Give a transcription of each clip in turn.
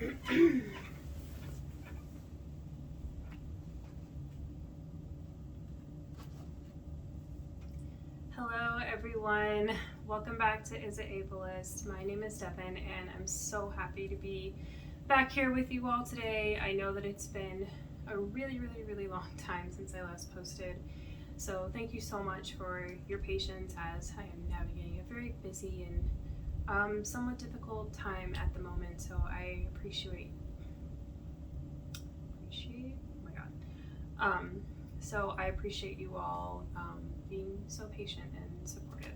Hello everyone, welcome back to Is It Ableist. My name is Devin and I'm so happy to be back here with you all today. I know that it's been a really long time since I last posted, so thank you so much for your patience as I am navigating a very busy and somewhat difficult time at the moment, so I appreciate so I appreciate you all being so patient and supportive.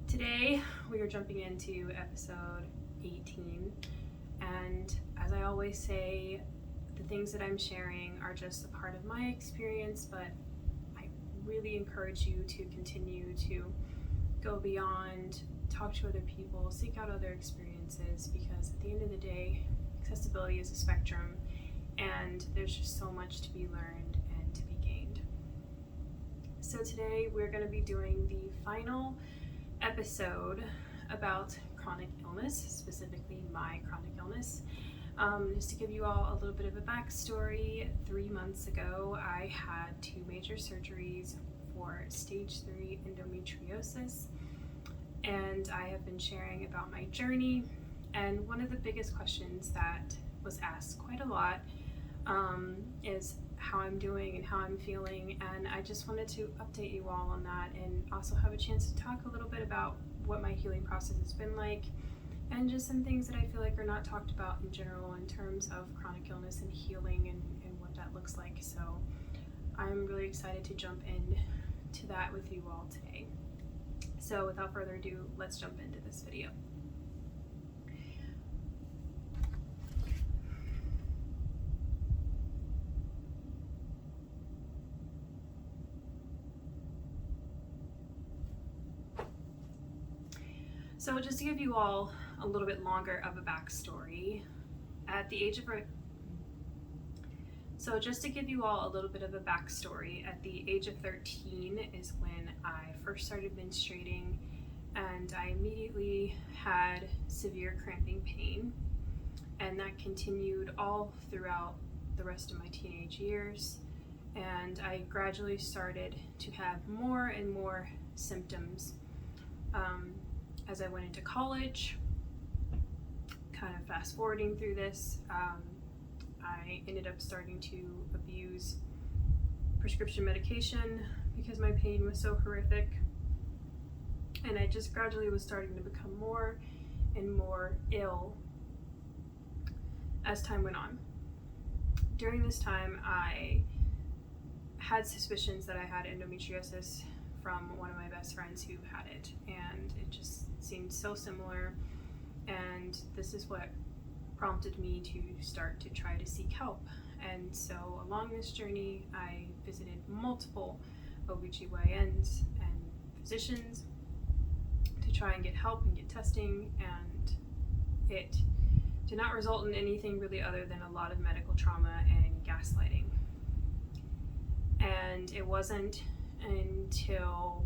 Today we are jumping into episode 18, and as I always say, the things that I'm sharing are just a part of my experience, but I really encourage you to continue to go beyond, talk to other people, seek out other experiences, because at the end of the day, accessibility is a spectrum and there's just so much to be learned and to be gained. So today we're going to be doing the final episode about chronic illness, specifically my chronic illness. Just to give you all a little bit of a backstory, 3 months ago I had 2 major surgeries for stage 3 endometriosis, and I have been sharing about my journey. And one of the biggest questions that was asked quite a lot is how I'm doing and how I'm feeling, and I just wanted to update you all on that and also have a chance to talk a little bit about what my healing process has been like, and just some things that I feel like are not talked about in general in terms of chronic illness and healing and what that looks like. So I'm really excited to jump in to that with you all today. So without further ado, let's jump into this video. So just to give you all a little bit longer of a backstory, at the age of 13 is when I first started menstruating, and I immediately had severe cramping pain, and that continued all throughout the rest of my teenage years, and I gradually started to have more and more symptoms as I went into college. Kind of fast forwarding through this, I ended up starting to abuse prescription medication because my pain was so horrific, and I just gradually was starting to become more and more ill as time went on. During this time, I had suspicions that I had endometriosis from one of my best friends who had it, and it just seemed so similar, and this is what prompted me to start to try to seek help. And so along this journey, I visited multiple OBGYNs and physicians to try and get help and get testing, and it did not result in anything really other than a lot of medical trauma and gaslighting. And it wasn't until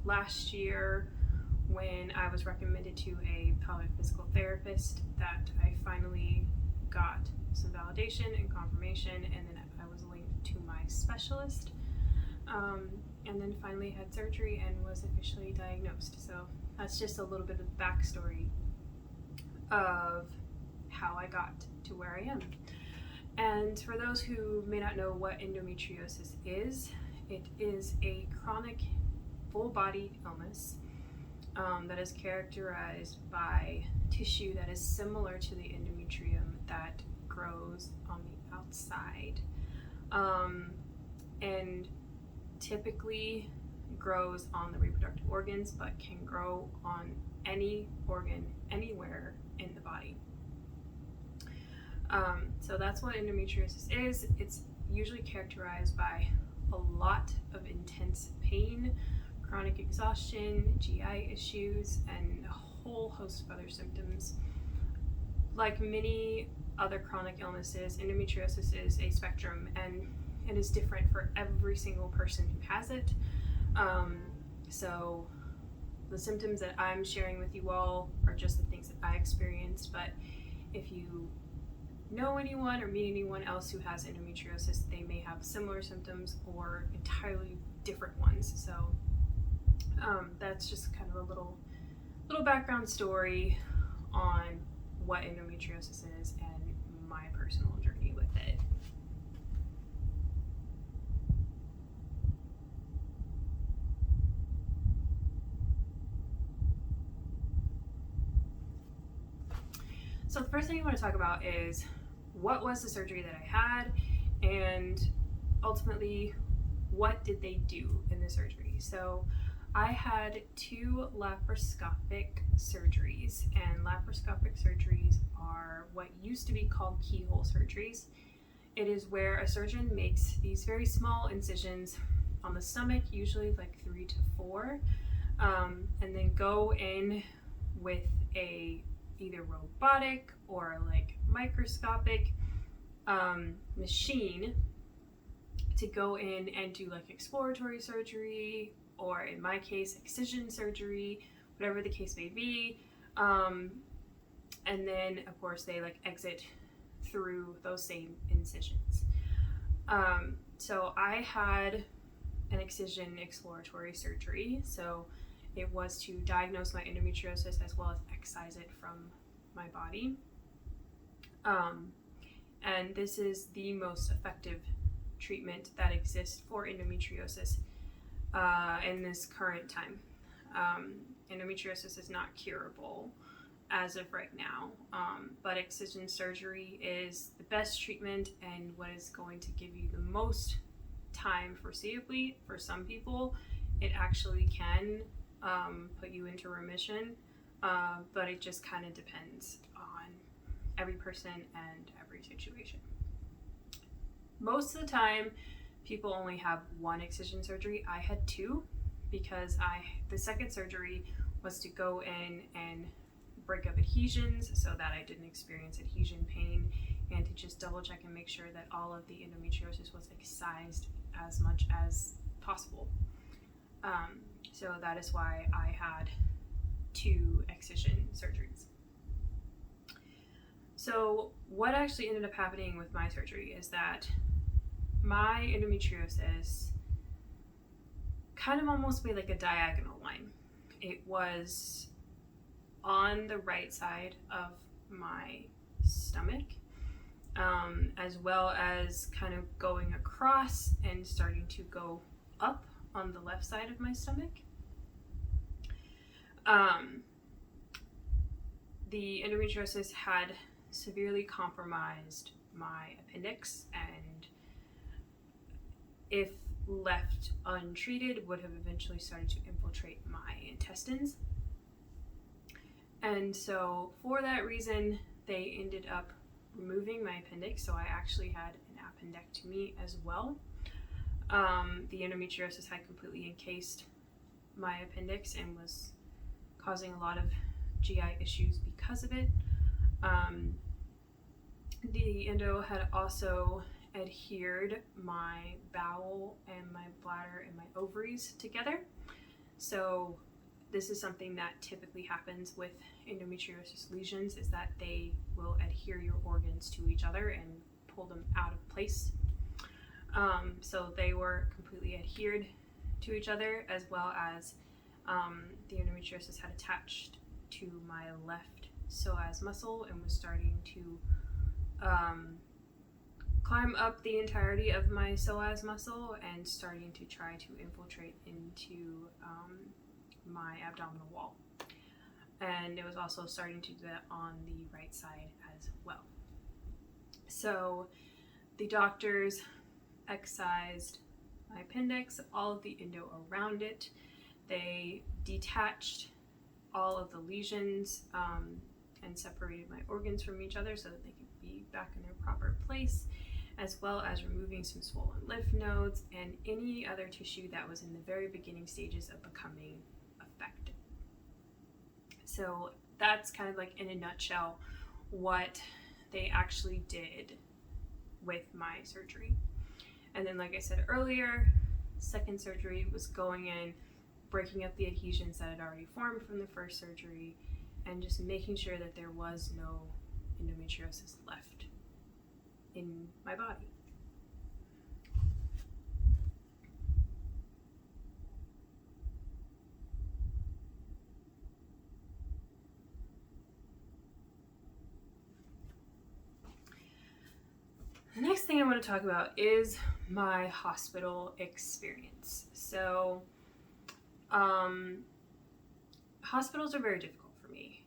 last year, when I was recommended to a pelvic physical therapist, that I finally got some validation and confirmation, and then I was linked to my specialist, and then finally had surgery and was officially diagnosed. So that's just a little bit of the backstory of how I got to where I am. And for those who may not know what endometriosis is, it is a chronic full-body illness that is characterized by tissue that is similar to the endometrium that grows on the outside, and typically grows on the reproductive organs, but can grow on any organ anywhere in the body. So that's what endometriosis is. It's usually characterized by a lot of intense pain, chronic exhaustion, GI issues, and a whole host of other symptoms. Like many other chronic illnesses, endometriosis is a spectrum, and it is different for every single person who has it. So the symptoms that I'm sharing with you all are just the things that I experienced, but if you know anyone or meet anyone else who has endometriosis, they may have similar symptoms or entirely different ones. So that's just kind of a little background story on what endometriosis is and my personal journey with it. So the first thing I want to talk about is what was the surgery that I had, and ultimately what did they do in the surgery. So I had 2 laparoscopic surgeries, and laparoscopic surgeries are what used to be called keyhole surgeries. It is where a surgeon makes these very small incisions on the stomach, usually like 3 to 4, and then go in with a either robotic or like microscopic machine to go in and do like exploratory surgery, or in my case excision surgery, whatever the case may be, and then of course they like exit through those same incisions. So I had an excision exploratory surgery, so it was to diagnose my endometriosis as well as excise it from my body. And this is the most effective treatment that exists for endometriosis in this current time. Endometriosis is not curable as of right now, but excision surgery is the best treatment and what is going to give you the most time foreseeably. For some people, it actually can put you into remission, but it just kind of depends on every person and every situation. Most of the time, people only have 1 excision surgery. I had 2 because the second surgery was to go in and break up adhesions so that I didn't experience adhesion pain, and to just double check and make sure that all of the endometriosis was excised as much as possible. So that is why I had 2 excision surgeries. So what actually ended up happening with my surgery is that my endometriosis kind of almost made like a diagonal line. It was on the right side of my stomach, as well as kind of going across and starting to go up on the left side of my stomach. The endometriosis had severely compromised my appendix, and if left untreated would have eventually started to infiltrate my intestines. And so for that reason, they ended up removing my appendix, so I actually had an appendectomy as well. The endometriosis had completely encased my appendix and was causing a lot of GI issues because of it. The endo had also adhered my bowel and my bladder and my ovaries together. So this is something that typically happens with endometriosis lesions, is that they will adhere your organs to each other and pull them out of place. So they were completely adhered to each other, as well as the endometriosis had attached to my left psoas muscle and was starting to climb up the entirety of my psoas muscle and starting to try to infiltrate into my abdominal wall. And it was also starting to do that on the right side as well. So the doctors excised my appendix, all of the endo around it. They detached all of the lesions and separated my organs from each other so that they could be back in their proper place, as well as removing some swollen lymph nodes and any other tissue that was in the very beginning stages of becoming affected. So that's kind of like in a nutshell what they actually did with my surgery. And then, like I said earlier, second surgery was going in, breaking up the adhesions that had already formed from the first surgery, and just making sure that there was no endometriosis left in my body. The next thing I want to talk about is my hospital experience. So, hospitals are very difficult for me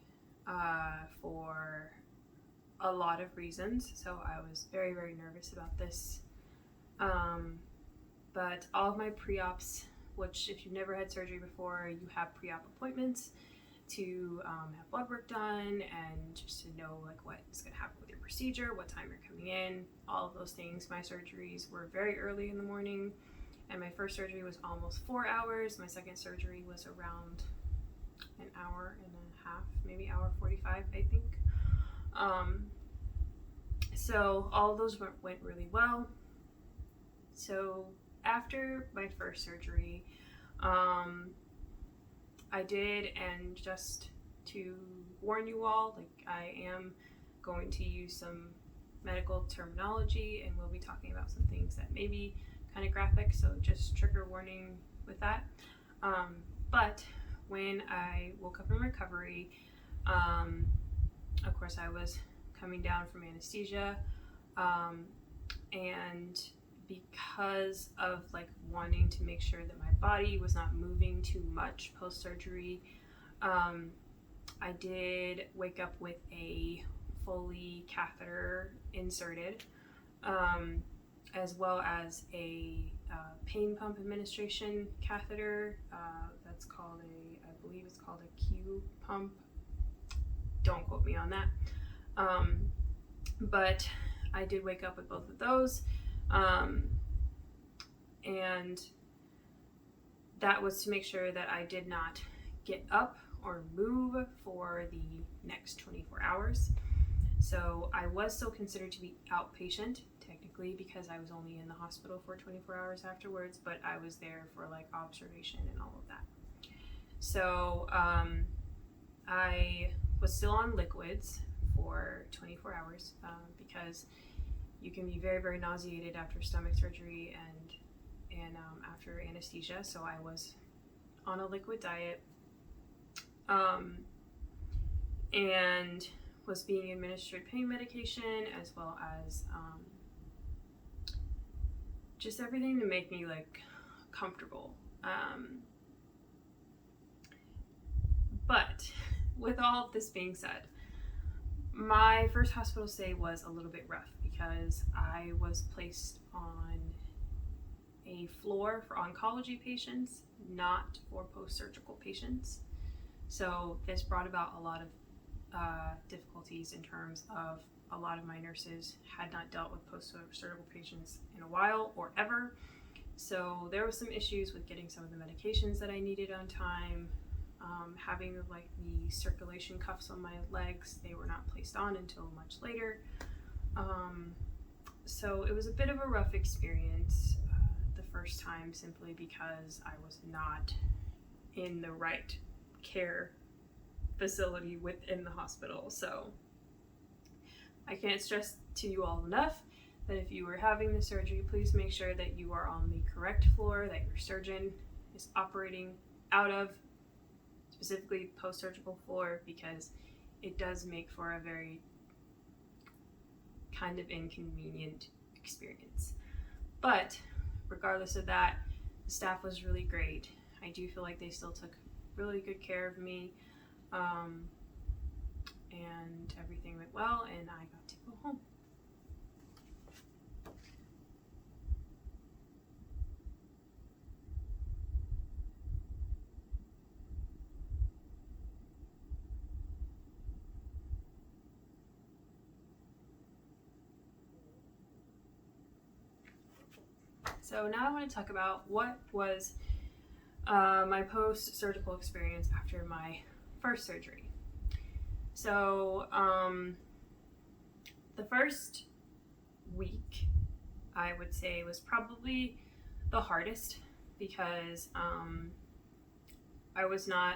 for a lot of reasons. So I was very, very nervous about this. But all of my pre-ops, which if you've never had surgery before, you have pre-op appointments to have blood work done and just to know like what's going to happen with your procedure, what time you're coming in, all of those things. My surgeries were very early in the morning, and my first surgery was almost 4 hours. My second surgery was around an hour and a half, maybe hour 45, I think. So all of those went really well. So after my first surgery, I did, and just to warn you all, like I am going to use some medical terminology, and we'll be talking about some things that may be kind of graphic, so just trigger warning with that. But when I woke up in recovery, of course I was coming down from anesthesia, and because of like wanting to make sure that my body was not moving too much post-surgery, I did wake up with a fully catheter inserted, as well as a pain pump administration catheter. That's called I believe it's called a Q pump. Don't quote me on that. But I did wake up with both of those. And that was to make sure that I did not get up or move for the next 24 hours. So I was still considered to be outpatient, technically, because I was only in the hospital for 24 hours afterwards, but I was there for like observation and all of that. So I was still on liquids for 24 hours because you can be very, very nauseated after stomach surgery and after anesthesia. So I was on a liquid diet, and was being administered pain medication, as well as just everything to make me like comfortable. But with all of this being said, my first hospital stay was a little bit rough because I was placed on a floor for oncology patients, not for post-surgical patients. So this brought about a lot of difficulties in terms of a lot of my nurses had not dealt with post-surgical patients in a while or ever. So there was some issues with getting some of the medications that I needed on time. Having like the circulation cuffs on my legs, they were not placed on until much later. So it was a bit of a rough experience the first time, simply because I was not in the right care facility within the hospital. So I can't stress to you all enough that if you are having the surgery, please make sure that you are on the correct floor that your surgeon is operating out of, specifically post-surgical floor, because it does make for a very kind of inconvenient experience. But regardless of that, the staff was really great. I do feel like they still took really good care of me, and everything went well, and I got to go home. So now I want to talk about what was my post-surgical experience after my first surgery. So the first week, I would say, was probably the hardest because I was not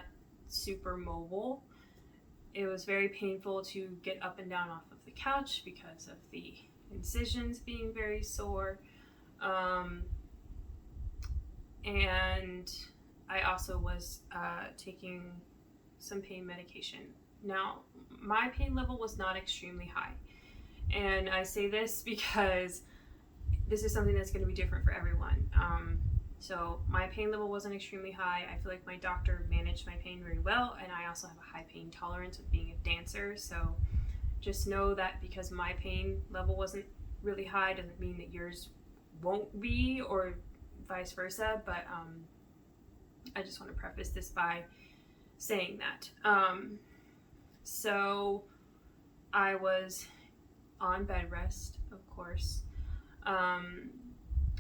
super mobile it was very painful to get up and down off of the couch because of the incisions being very sore. And I also was taking some pain medication. Now, my pain level was not extremely high. And I say this because this is something that's going to be different for everyone. So my pain level wasn't extremely high. I feel like my doctor managed my pain very well, and I also have a high pain tolerance with being a dancer. So just know that because my pain level wasn't really high doesn't mean that yours won't be, or vice versa. But I just want to preface this by saying that. So I was on bed rest, of course.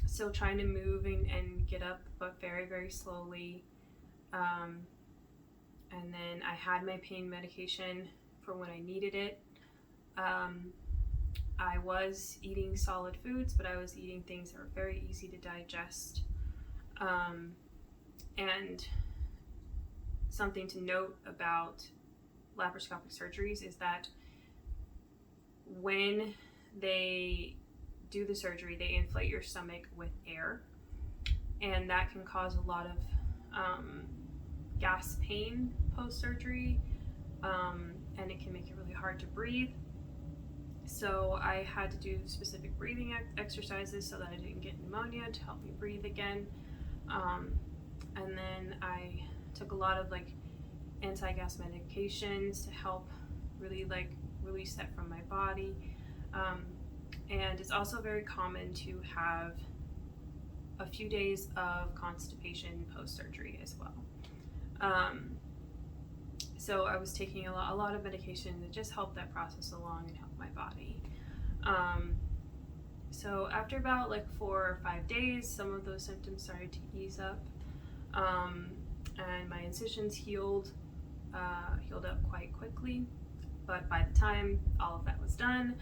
Still trying to move and get up, but very, very slowly. And then I had my pain medication for when I needed it. I was eating solid foods, but I was eating things that were very easy to digest. And something to note about laparoscopic surgeries is that when they do the surgery, they inflate your stomach with air, and that can cause a lot of gas pain post-surgery, and it can make it really hard to breathe. So I had to do specific breathing exercises so that I didn't get pneumonia, to help me breathe again. And then I took a lot of anti-gas medications to help really release that from my body. And it's also very common to have a few days of constipation post-surgery as well. So I was taking a lot of medication to just help that process along and help my body. So after about 4 or 5 days, some of those symptoms started to ease up, and my incisions healed up quite quickly. But by the time all of that was done,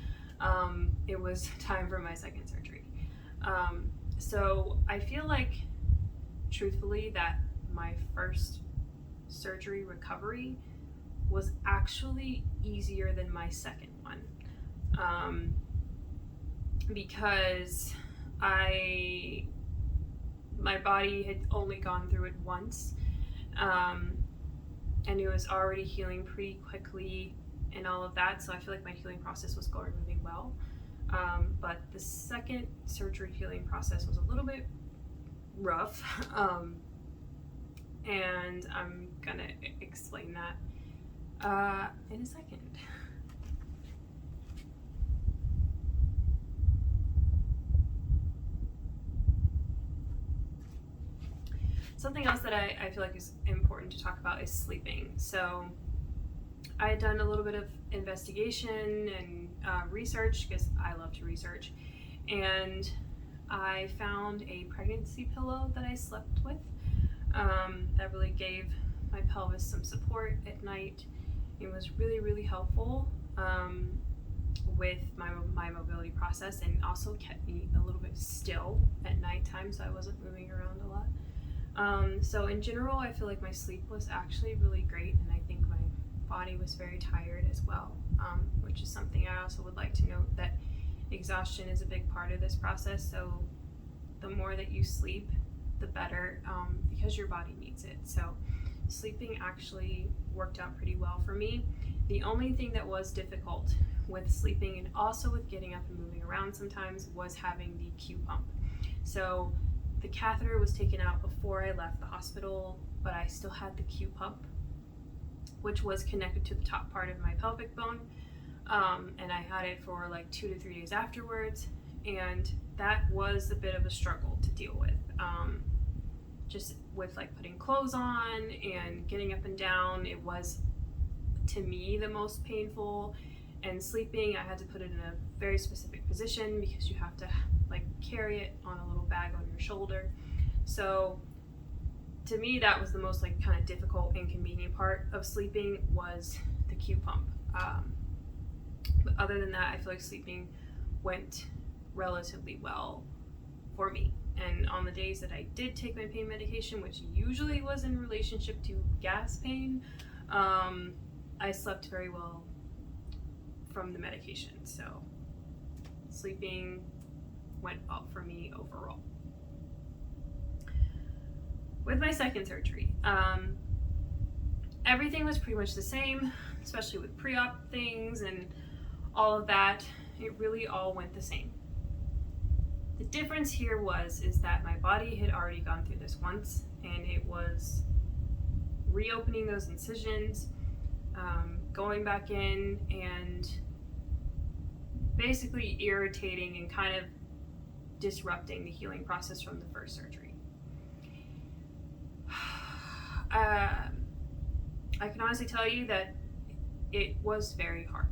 it was time for my second surgery. So I feel like, truthfully, that my first surgery recovery was actually easier than my second one, because my body had only gone through it once, and it was already healing pretty quickly and all of that, so I feel like my healing process was going really well. But the second surgery healing process was a little bit rough, and I'm gonna explain that in a second. Something else that I feel like is important to talk about is sleeping. So I had done a little bit of investigation and research, because I love to research, and I found a pregnancy pillow that I slept with that really gave my pelvis some support at night. It was really, really helpful with my mobility process, and also kept me a little bit still at nighttime, so I wasn't moving around a lot. So in general, I feel like my sleep was actually really great, and I think my body was very tired as well, which is something I also would like to note, that exhaustion is a big part of this process. So the more that you sleep, the better, because your body needs it. So sleeping actually worked out pretty well for me. The only thing that was difficult with sleeping, and also with getting up and moving around sometimes, was having the Q pump. So the catheter was taken out before I left the hospital, but I still had the Q pump, which was connected to the top part of my pelvic bone, and I had it for 2 to 3 days afterwards, and that was a bit of a struggle to deal with, just with putting clothes on and getting up and down. It was, to me, the most painful. And sleeping, I had to put it in a very specific position, because you have to carry it on a little bag on your shoulder. So to me, that was the most kind of difficult, inconvenient part of sleeping, was the Q pump. But other than that, I feel like sleeping went relatively well for me. And on the days that I did take my pain medication, which usually was in relationship to gas pain, I slept very well from the medication, so sleeping went up for me overall. With my second surgery, everything was pretty much the same, especially with pre-op things and all of that. It really all went the same. The difference here is that my body had already gone through this once, and it was reopening those incisions, going back in and basically irritating and kind of disrupting the healing process from the first surgery. I can honestly tell you that it was very hard.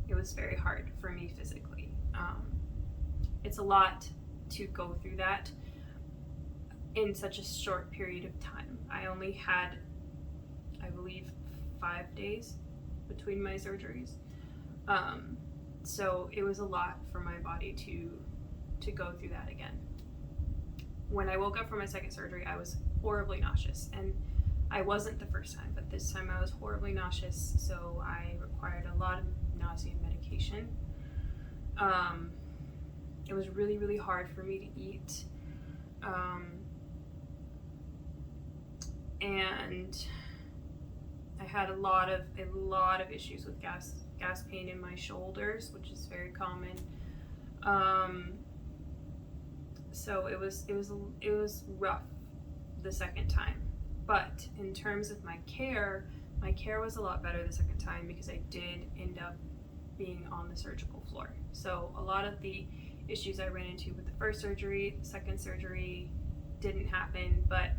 It was very hard for me physically. It's a lot to go through that in such a short period of time. I only had, I believe, 5 days between my surgeries. So it was a lot for my body to go through that again. When I woke up from my second surgery, I was horribly nauseous, and I wasn't the first time, but this time I was horribly nauseous, so I required a lot of nausea medication. It was really, really hard for me to eat. And I had a lot of issues with gas pain in my shoulders, which is very common. So it was rough the second time. But in terms of my care was a lot better the second time because I did end up being on the surgical floor. So a lot of the issues I ran into with the first surgery, the second surgery didn't happen, but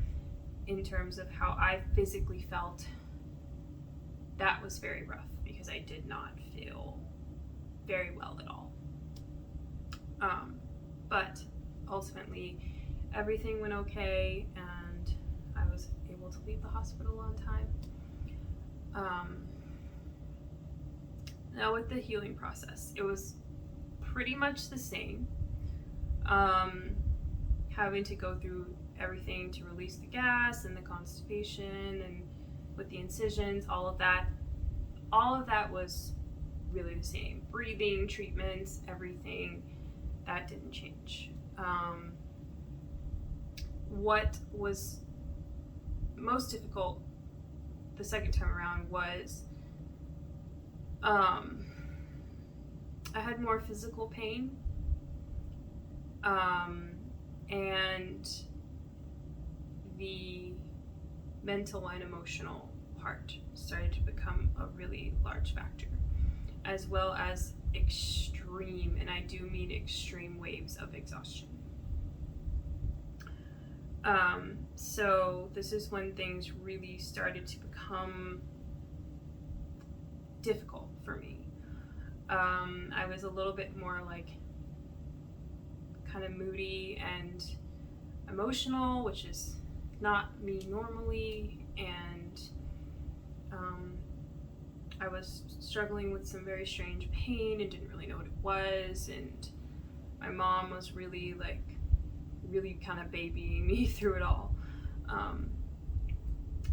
in terms of how I physically felt, that was very rough because I did not feel very well at all. But ultimately, everything went okay, and I was able to leave the hospital on time. Now with the healing process, it was pretty much the same. Having to go through everything to release the gas and the constipation and with the incisions, all of that was really the same. Breathing, treatments, everything, that didn't change. What was most difficult the second time around was I had more physical pain, and the mental and emotional part started to become a really large factor, as well as extreme, and I do mean extreme, waves of exhaustion. So this is when things really started to become difficult for me. I was a little bit more like kind of moody and emotional, which is not me normally, and I was struggling with some very strange pain and didn't really know what it was, and my mom was really kind of babying me through it all.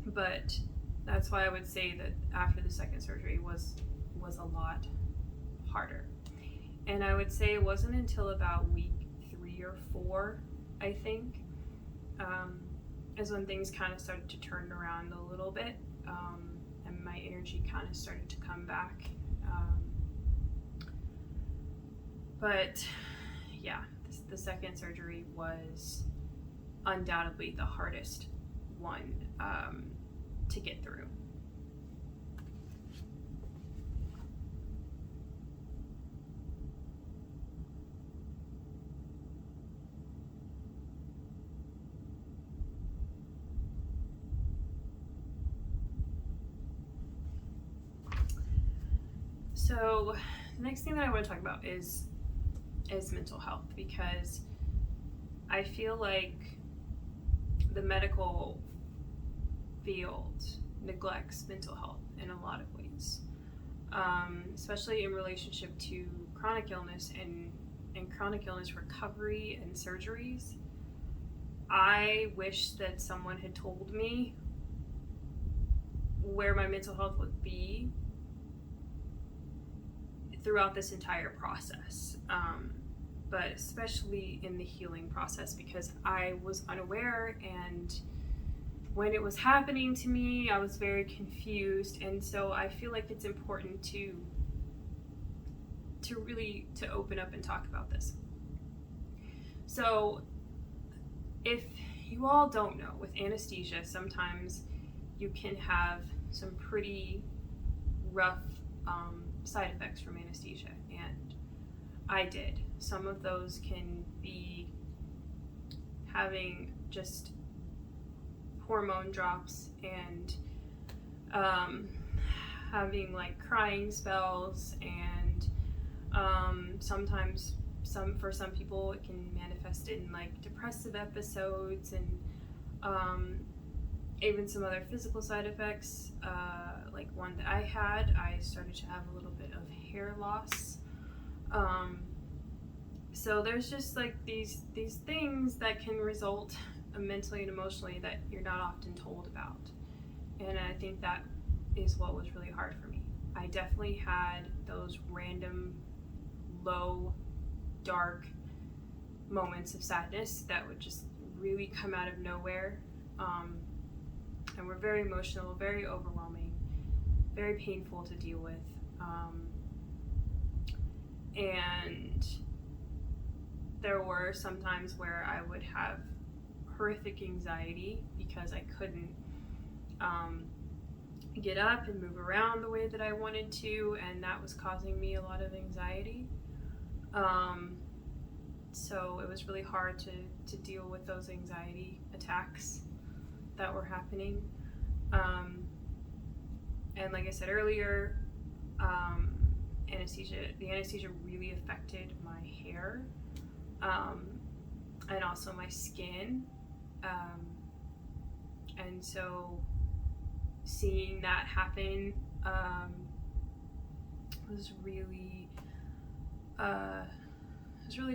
But that's why I would say that after the second surgery was a lot harder. And I would say it wasn't until about week 3 or 4, I think, is when things kind of started to turn around a little bit, and my energy kind of started to come back. But yeah, the second surgery was undoubtedly the hardest one to get through. So the next thing that I want to talk about is mental health, because I feel like the medical field neglects mental health in a lot of ways, especially in relationship to chronic illness and chronic illness recovery and surgeries. I wish that someone had told me where my mental health would be throughout this entire process, but especially in the healing process, because I was unaware, and when it was happening to me, I was very confused. And so I feel like it's important to really open up and talk about this. So if you all don't know, with anesthesia, sometimes you can have some pretty rough side effects from anesthesia, and I did. Some of those can be having just hormone drops, and having like crying spells, and sometimes for some people it can manifest in like depressive episodes, and even some other physical side effects, like one that I had. I started to have a little bit of hair loss. So there's just like these things that can result mentally and emotionally that you're not often told about. And I think that is what was really hard for me. I definitely had those random, low, dark moments of sadness that would just really come out of nowhere, and were very emotional, very overwhelming, very painful to deal with, and there were some times where I would have horrific anxiety because I couldn't get up and move around the way that I wanted to, and that was causing me a lot of anxiety. So it was really hard to deal with those anxiety attacks that were happening. And like I said earlier, the anesthesia really affected my hair, and also my skin. And so seeing that happen was really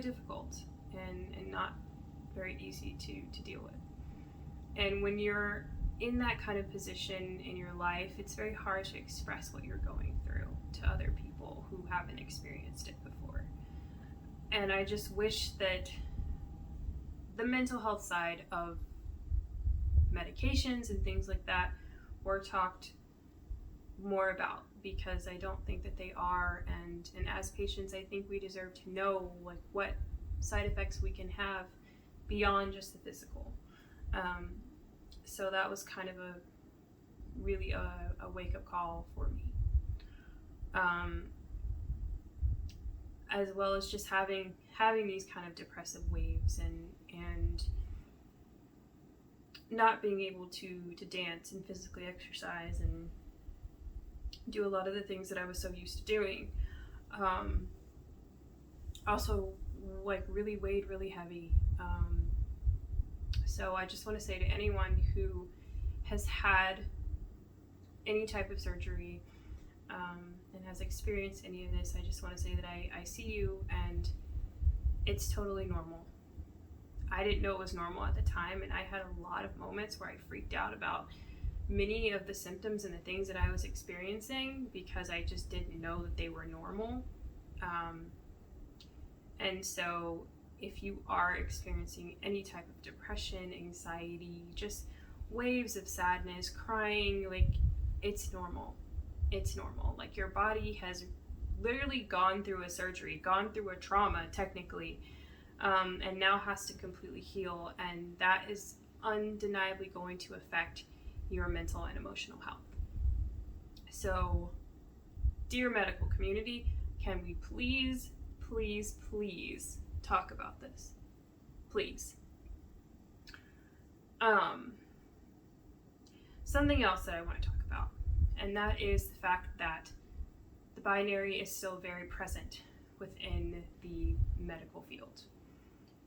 difficult, and not very easy to deal with. And when you're in that kind of position in your life, it's very hard to express what you're going through to other people who haven't experienced it before. And I just wish that the mental health side of medications and things like that were talked more about, because I don't think that they are, and as patients, I think we deserve to know like what side effects we can have beyond just the physical. So that was kind of a wake-up call for me, as well as just having these kind of depressive waves, and not being able to dance and physically exercise and do a lot of the things that I was so used to doing. Also, like, really weighed really heavy. So I just want to say to anyone who has had any type of surgery, and has experienced any of this, I just want to say that I see you, and it's totally normal. I didn't know it was normal at the time, and I had a lot of moments where I freaked out about many of the symptoms and the things that I was experiencing, because I just didn't know that they were normal. And so if you are experiencing any type of depression, anxiety, just waves of sadness, crying, like, it's normal. It's normal. Like, your body has literally gone through a surgery, gone through a trauma technically, and now has to completely heal, and that is undeniably going to affect your mental and emotional health. So, dear medical community, can we please talk about this? Please. Something else that I want to talk about, and that is the fact that the binary is still very present within the medical field.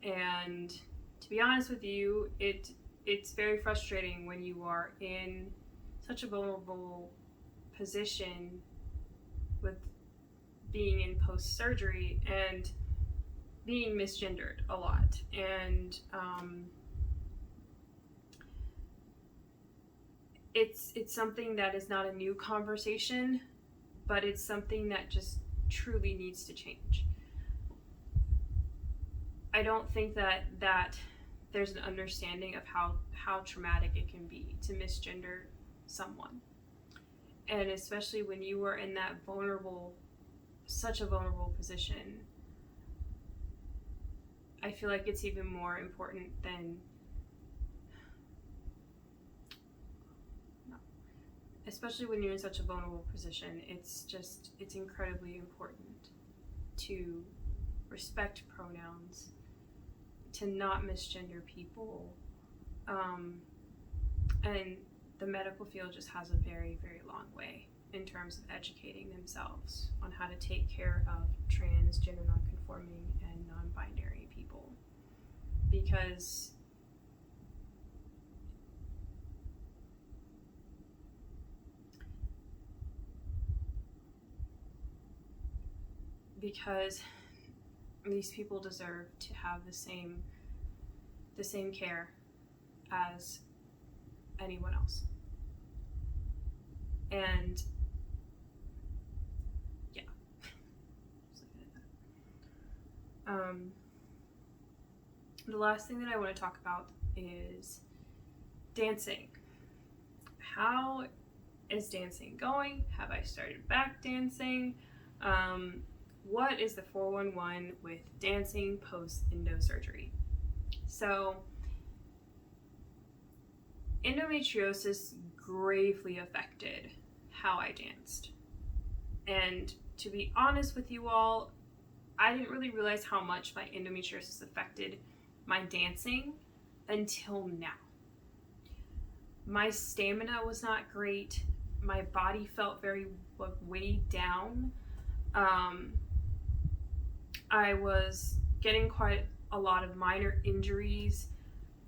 And to be honest with you, it's very frustrating when you are in such a vulnerable position with being in post-surgery and being misgendered a lot. And it's something that is not a new conversation, but it's something that just truly needs to change. I don't think that there's an understanding of how traumatic it can be to misgender someone. And especially when you are in that such a vulnerable position, I feel like it's even more important than, especially when you're in such a vulnerable position, it's incredibly important to respect pronouns, to not misgender people, and the medical field just has a very, very long way in terms of educating themselves on how to take care of trans, gender nonconforming, and non-binary people. Because these people deserve to have the same care as anyone else. And yeah, the last thing that I want to talk about is dancing. How is dancing going? Have I started back dancing? What is the 411 with dancing post-endo surgery? So, endometriosis gravely affected how I danced. And to be honest with you all, I didn't really realize how much my endometriosis affected my dancing until now. My stamina was not great. My body felt very weighed down. I was getting quite a lot of minor injuries.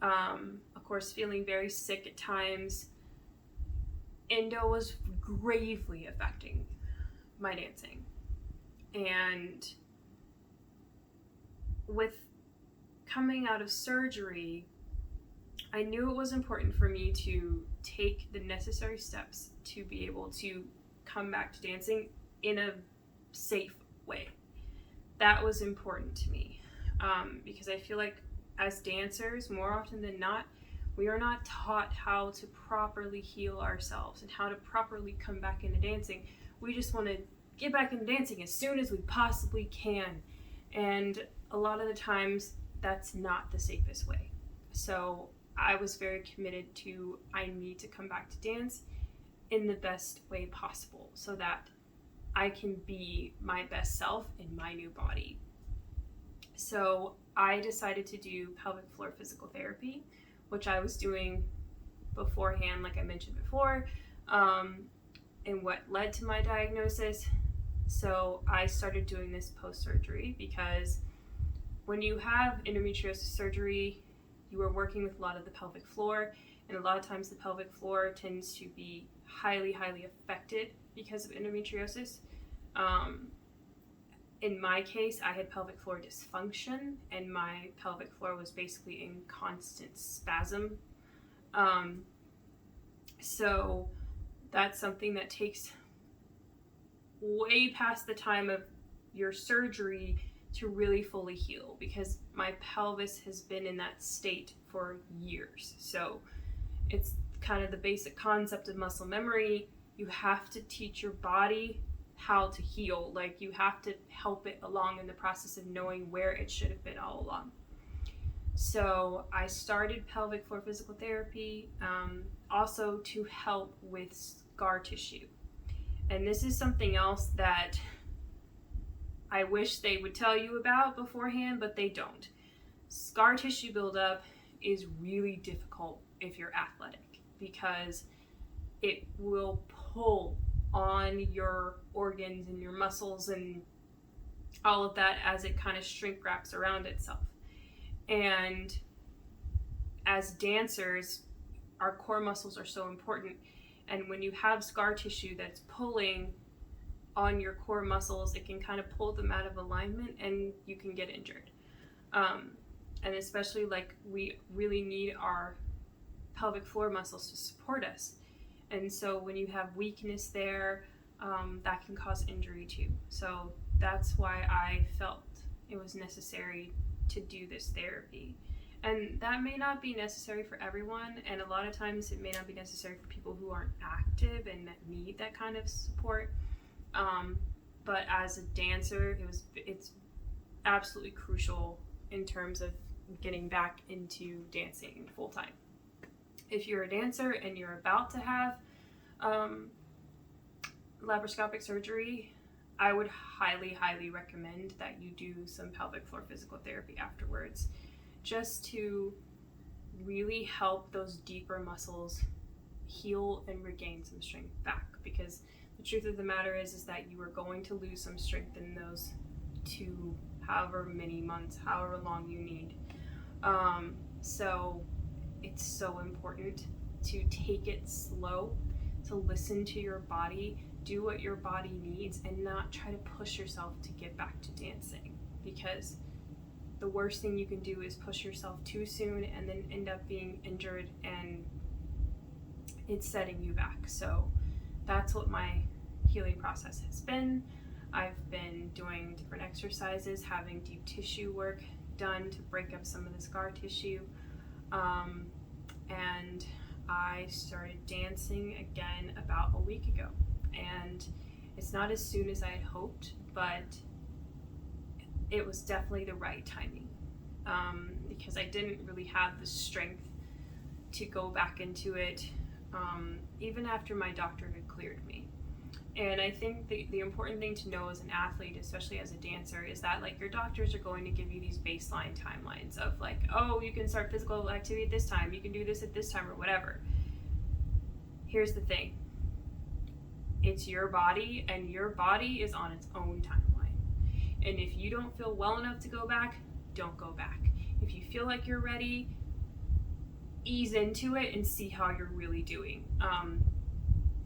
Of course, feeling very sick at times. Endo was gravely affecting my dancing. And with coming out of surgery, I knew it was important for me to take the necessary steps to be able to come back to dancing in a safe way. That was important to me, because I feel like as dancers, more often than not, we are not taught how to properly heal ourselves and how to properly come back into dancing. We just want to get back into dancing as soon as we possibly can. And a lot of the times, that's not the safest way. So I was very committed to, I need to come back to dance in the best way possible so that I can be my best self in my new body. So I decided to do pelvic floor physical therapy, which I was doing beforehand, like I mentioned before, and what led to my diagnosis. So I started doing this post-surgery because when you have endometriosis surgery, you are working with a lot of the pelvic floor, and a lot of times the pelvic floor tends to be highly, highly affected because of endometriosis. In my case, I had pelvic floor dysfunction, and my pelvic floor was basically in constant spasm. So that's something that takes way past the time of your surgery to really fully heal, because my pelvis has been in that state for years. So it's kind of the basic concept of muscle memory. You have to teach your body how to heal. Like, you have to help it along in the process of knowing where it should have been all along. So I started pelvic floor physical therapy, also to help with scar tissue. And this is something else that I wish they would tell you about beforehand, but they don't. Scar tissue buildup is really difficult if you're athletic, because it will pull on your organs and your muscles and all of that as it kind of shrink wraps around itself. And as dancers, our core muscles are so important. And when you have scar tissue that's pulling on your core muscles, it can kind of pull them out of alignment and you can get injured. And especially, like, we really need our pelvic floor muscles to support us. And so when you have weakness there, that can cause injury too. So that's why I felt it was necessary to do this therapy. And that may not be necessary for everyone, and a lot of times it may not be necessary for people who aren't active and that need that kind of support. But as a dancer, it's absolutely crucial in terms of getting back into dancing full time. If you're a dancer and you're about to have laparoscopic surgery, I would highly, highly recommend that you do some pelvic floor physical therapy afterwards, just to really help those deeper muscles heal and regain some strength back. Because the truth of the matter is that you are going to lose some strength in those 2, however many months, however long you need. So it's so important to take it slow, to listen to your body, do what your body needs, and not try to push yourself to get back to dancing, because the worst thing you can do is push yourself too soon and then end up being injured and it's setting you back. So that's what my healing process has been. I've been doing different exercises, having deep tissue work done to break up some of the scar tissue, and I started dancing again about a week ago. And it's not as soon as I had hoped, but it was definitely the right timing, because I didn't really have the strength to go back into it, even after my doctor had cleared me. And I think the important thing to know as an athlete, especially as a dancer, is that like your doctors are going to give you these baseline timelines of like, oh, you can start physical activity at this time, you can do this at this time, or whatever. Here's the thing. It's your body, and your body is on its own timeline. And if you don't feel well enough to go back, don't go back. If you feel like you're ready, ease into it and see how you're really doing.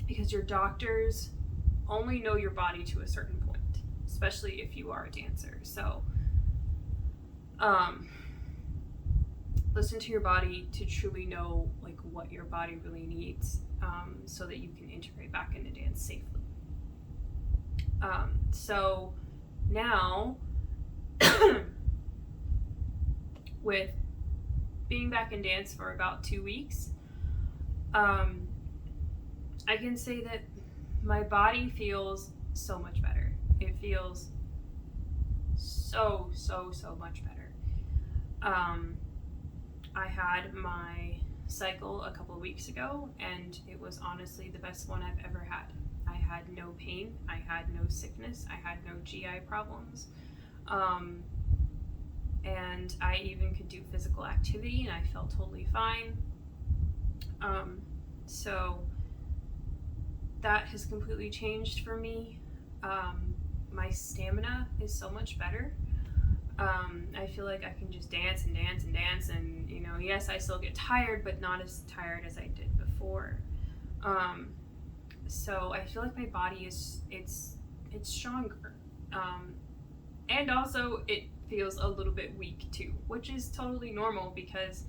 Because your doctors only know your body to a certain point, especially if you are a dancer. So listen to your body to truly know like what your body really needs, so that you can integrate back into dance safely. So now with being back in dance for about 2 weeks, I can say that my body feels so much better. It feels so much better. I had my cycle a couple of weeks ago, and it was honestly the best one I've ever had. I had no pain, I had no sickness, I had no GI problems, and I even could do physical activity, and I felt totally fine. So that has completely changed for me. My stamina is so much better. I feel like I can just dance and dance and dance, and you know, yes, I still get tired, but not as tired as I did before. So I feel like my body it's stronger, and also it feels a little bit weak too, which is totally normal because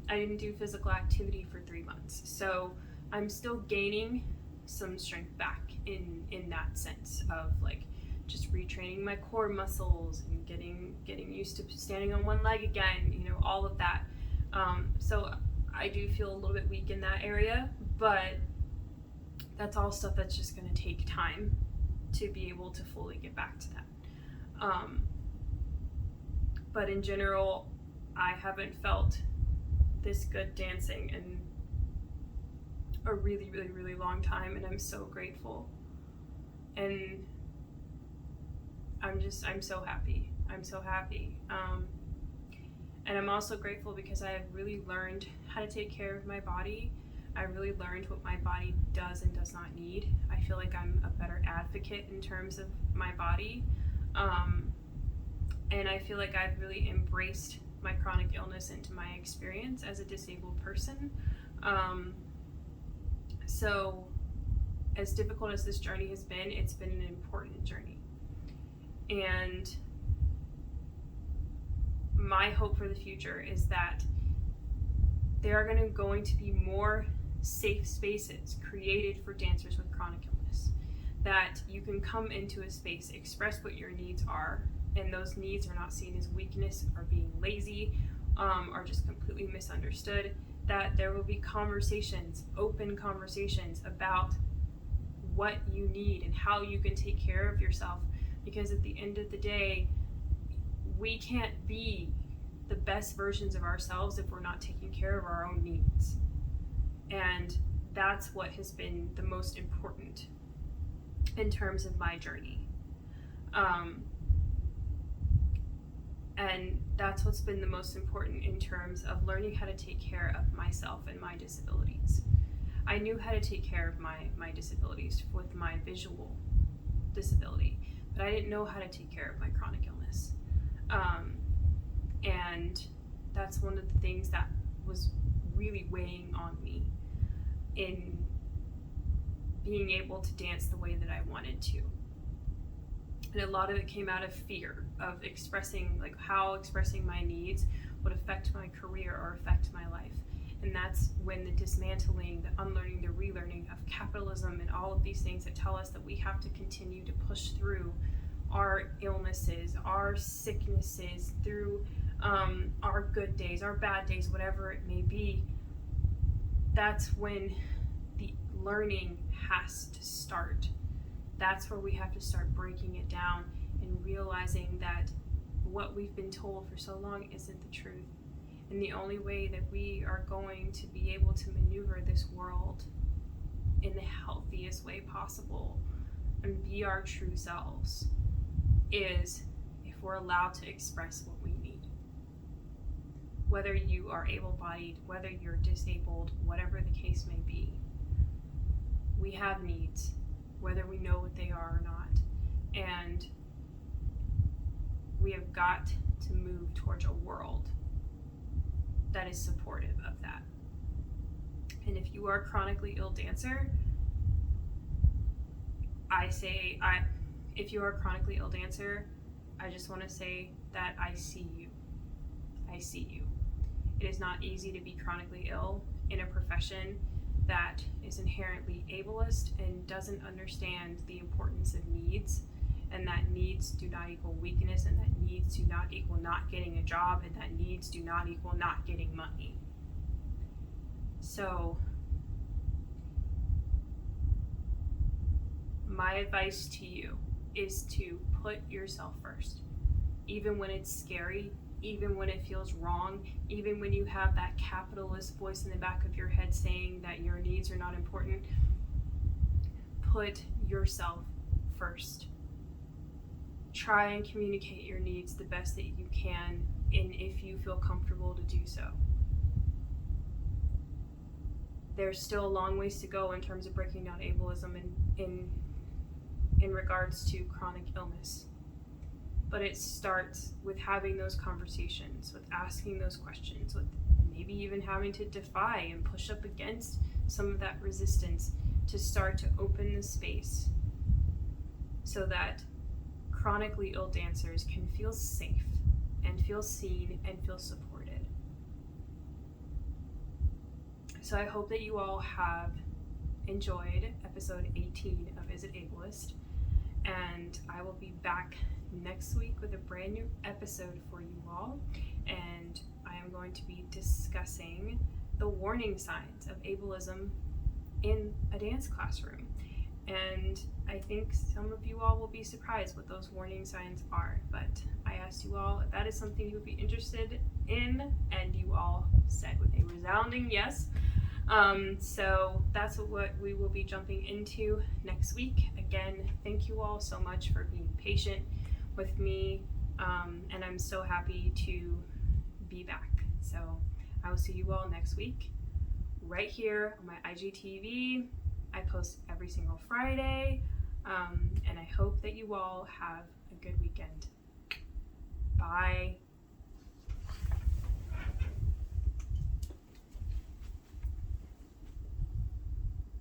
I didn't do physical activity for 3 months. So I'm still gaining some strength back in that sense of like just retraining my core muscles and getting used to standing on one leg again, you know, all of that. So I do feel a little bit weak in that area, but that's all stuff that's just going to take time to be able to fully get back to that. But in general, I haven't felt this good dancing in a really long time, and I'm so grateful. And I'm so happy. I'm so happy. And I'm also grateful because I have really learned how to take care of my body. I really learned what my body does and does not need. I feel like I'm a better advocate in terms of my body. And I feel like I've really embraced my chronic illness into my experience as a disabled person. So as difficult as this journey has been, it's been an important journey. And my hope for the future is that there are going to be more safe spaces created for dancers with chronic illness. that you can come into a space, express what your needs are, and those needs are not seen as weakness or being lazy or just completely misunderstood, that there will be conversations, open conversations about what you need and how you can take care of yourself. Because at the end of the day, we can't be the best versions of ourselves if we're not taking care of our own needs. And that's what has been the most important in terms of my journey. And that's what's been the most important in terms of learning how to take care of myself and my disabilities. I knew how to take care of my disabilities with my visual disability, but I didn't know how to take care of my chronic illness. And that's one of the things that was really weighing on me in being able to dance the way that I wanted to. And a lot of it came out of fear of expressing, like how expressing my needs would affect my career or affect my life. And that's when the dismantling, the unlearning, the relearning of capitalism and all of these things that tell us that we have to continue to push through our illnesses, our sicknesses, through our good days, our bad days, whatever it may be. That's when the learning has to start. That's where we have to start breaking it down and realizing that what we've been told for so long isn't the truth. And the only way that we are going to be able to maneuver this world in the healthiest way possible and be our true selves is if we're allowed to express what we need. Whether you are able-bodied, whether you're disabled, whatever the case may be, we have needs, whether we know what they are or not. And we have got to move towards a world that is supportive of that. And if you are a chronically ill dancer, if you are a chronically ill dancer, I just want to say that I see you. I see you. It is not easy to be chronically ill in a profession that is inherently ableist and doesn't understand the importance of needs, and that needs do not equal weakness, and that needs do not equal not getting a job, and that needs do not equal not getting money. So my advice to you is to put yourself first, even when it's scary, even when it feels wrong, even when you have that capitalist voice in the back of your head saying that your needs are not important. Put yourself first. Try and communicate your needs the best that you can, and if you feel comfortable to do so. There's still a long ways to go in terms of breaking down ableism in regards to chronic illness. But it starts with having those conversations, with asking those questions, with maybe even having to defy and push up against some of that resistance to start to open the space so that chronically ill dancers can feel safe and feel seen and feel supported. So I hope that you all have enjoyed episode 18 of Is It Ableist? And I will be back next week with a brand new episode for you all, and I am going to be discussing the warning signs of ableism in a dance classroom. And I think some of you all will be surprised what those warning signs are, but I asked you all if that is something you would be interested in, and you all said with a resounding yes. So that's what we will be jumping into next week. Again, thank you all so much for being patient with me, and I'm so happy to be back. So I will see you all next week right here on my IGTV. I post every single Friday, and I hope that you all have a good weekend. Bye.